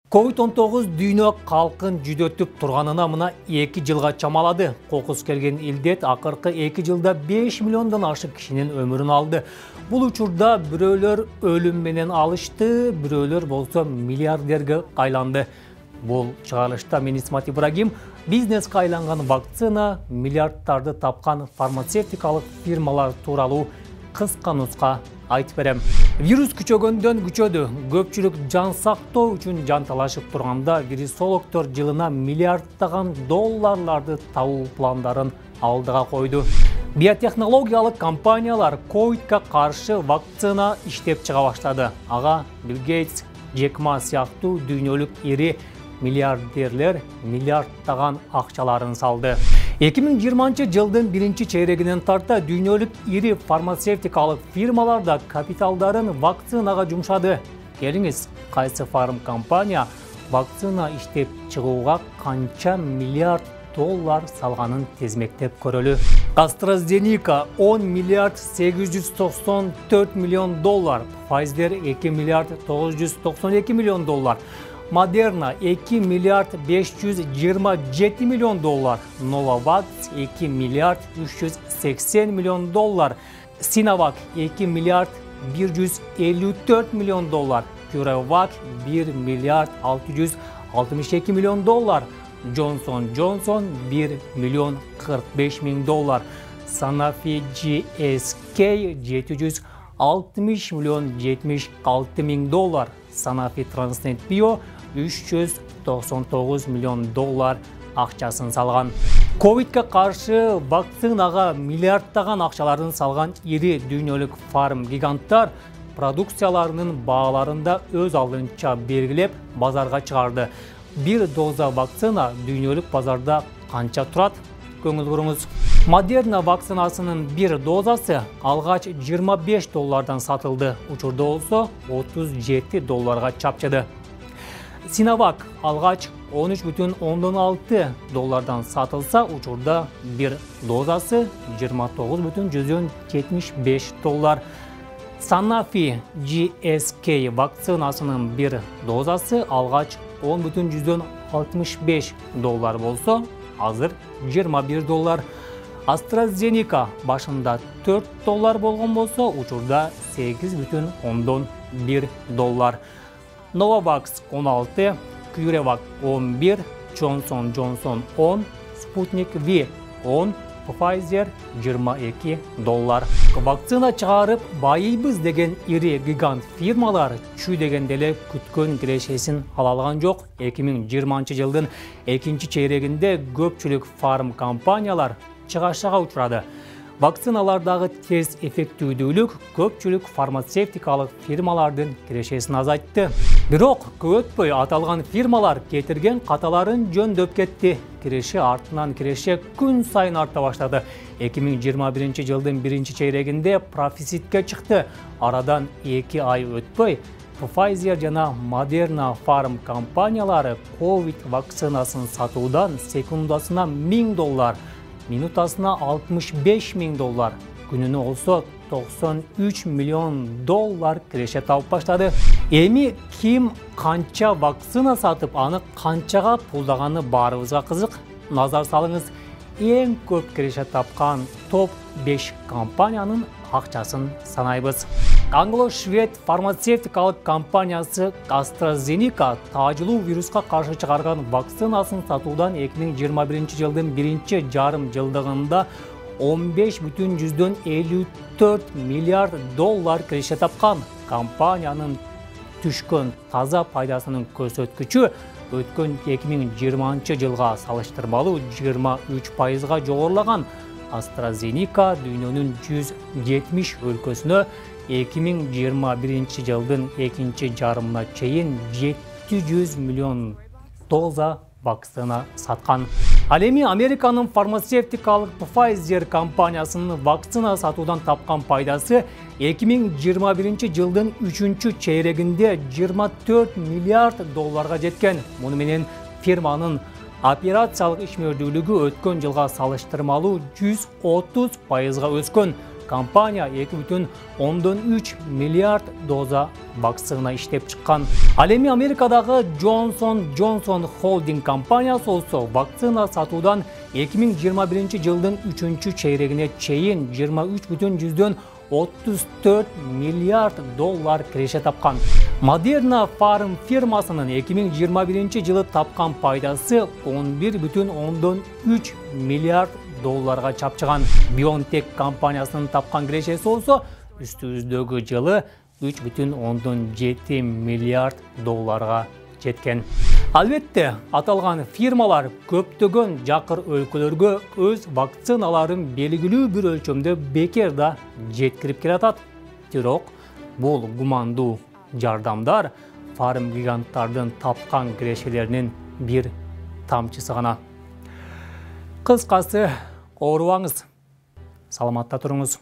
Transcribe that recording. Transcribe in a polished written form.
COVID-19 дүйнө калкын жүдөтүп турганына мына 2 жылга чамалады. Кокус келген илдет акыркы 2 жылда 5 миллиондон ашык кишинин өмүрүн алды. Бул учурда бирөөлөр өлүм менен алышты, бирөөлөр болсо миллиардерге айланды. Бул чыгарылышта мен Исмат Ибрагим бизнеске айланган вакцина, миллиардтарды тапкан фармацевтикалык фирмалар тууралуу кыска нуска айтып берем. Вирус күчөгөндөн күчөдү. Көпчүлүк жан сактоо үчүн жан талашып турганда вирусологдор жылына миллиарддаган долларларды табуу пландарын алдыга койду. Биотехнологиялык компаниялар ковидке каршы вакцина иштеп чыга баштады. Ага Билл Гейтс, Джек Ма сыяктуу дүйнөлүк ири миллиардерлер миллиарддаган акчаларын салды. 2020 жылдын биринчи чейрегинен тарта дүйнөлүк ири фармацевтикалык фирмалар да капиталдарын вакцинага жумшады. Келиңиз, кайсы фарм компания вакцина иштеп чыгууга канча миллиард доллар салганын тезмектеп көрөлү. AstraZeneca 10 миллиард 894 миллион доллар, Pfizer 2 миллиард 992 миллион доллар, Moderna 2 миллиард 527 миллион доллар, Novavax 2 миллиард 380 миллион доллар, Sinovac 2 миллиард 154 миллион доллар, CureVac 1 миллиард 662 миллион доллар, Johnson & Johnson 1 миллион 45 миң доллар, Sanofi GSK 760 миллион 76 миң доллар, Sanofi Transnet Bio 399 миллион доллар акчасын салган. Ковидке каршы вакцинага миллиарддаган акчаларын салган ири дүйнөлүк фарм гиганттар продукцияларынын бааларында өз алдынча белгилеп базарга чыгарды. Bir доза вакцина дүйнөлүк базарда канча турат? Көңүл буруңуз. Moderna вакцинасынын bir дозасы алгач 25 доллардан сатылды. Учурда болсо 37 долларга чапчыды. Sinovac алгач 13,6 доллардан сатылса, учурда bir дозасы 29,75 доллар. Sanofi GSK вакцинасынын bir дозасы алгач 10,65 доллар болсо, азыр 21 доллар. AstraZeneca башында 4 доллар болгон болсо, учурда 8,1 доллар. Novavax 16, CureVac 11, Johnson & Johnson 10, Sputnik V 10, Pfizer 22 доллар. Вакцина чыгарып байыйбыз деген ири гигант фирмалар чүй дегенде эле күткөн кирешесин ала алган жок. 2020 жылдын экинчи чейрегинде көпчүлүк фарм компаниялар чыгашага учурады. Вакциналардагы тез эффектүүлдүүлүк көпчүлүк фармацевтикалык фирмалардын кирешесин азайтты. Бирок көп өтпөй аталган фирмалар кетирген каталарын жөндөп кетти. Киреше артынан киреше күн сайын арта баштады. 2021 жылдын биринчи чейрегинде профицитке чыкты. Арадан 2 ай өтпөй Pfizer жана Moderna фарм компаниялары ковид вакцинасын сатуудан секундасына 1000 доллар, минутасына 65 миң доллар, күнүнө болсо 93 миллион доллар киреше тауып баштады. Эми ким канча вакцина сатып, аны канчага пулдаганы баарыбызга кызык. Назар салыңыз, эң көп киреше тапкан топ 5 компаниянын акчасын санайбыз. Англо-швед фармацевтикалык компаниясы AstraZeneca таажылуу вируска каршы чыгарган вакцинасын сатуудан 2021 жылдын биринчи жарым жылдыгында 15,54 миллиард доллар киреше тапкан. Компаниянын түшкөн таза пайдасынын көрсөткүчү өткөн 2020 жылга салыштырмалуу 23%га жогорулаган. AstraZeneca дүйнөнүн 170 өлкөсүнө 2021 жылдын экинчи жарымына чейин 700 миллион доза вакцина саткан. Ал эми Американын фармацевтикалык Pfizer компаниясынын вакцина сатуудан тапкан пайдасы 2021 жылдын 3-чү чейрегинде 24 миллиард долларга жеткен. Муну менен фирманын операциялык ишмердүүлүгү өткөн жылга салыштырмалуу 130%га өскөн. компания 2,3 миллиард доза вакцина иштеп чыккан. Ал эми Америкадагы Johnson & Johnson Holding компаниясы болсо вакцина сатуудан 2021 жылдын 3-чейрегине чейин 23,34 миллиард доллар киреше тапкан. Moderna Pharm фирмасынын 2021 жылы тапкан пайдасы 11,3 миллиард долларга чапчыган. BioNTech компаниясынын тапкан кирешеси болсо үстүбүздөгү жылы 3,7 миллиард долларга жеткен. Албетте, аталган фирмалар көптөгөн жакыр өлкөлөргө өз вакциналарын белгилүү бир өлчөмдө бекер да жеткирип келатат. Бирок бул гумандуу жардамдар фарм гиганттардын тапкан кирешелеринин бир тамчысы гана. Кыскасы, оорубаңыз, саламатта туруңуз.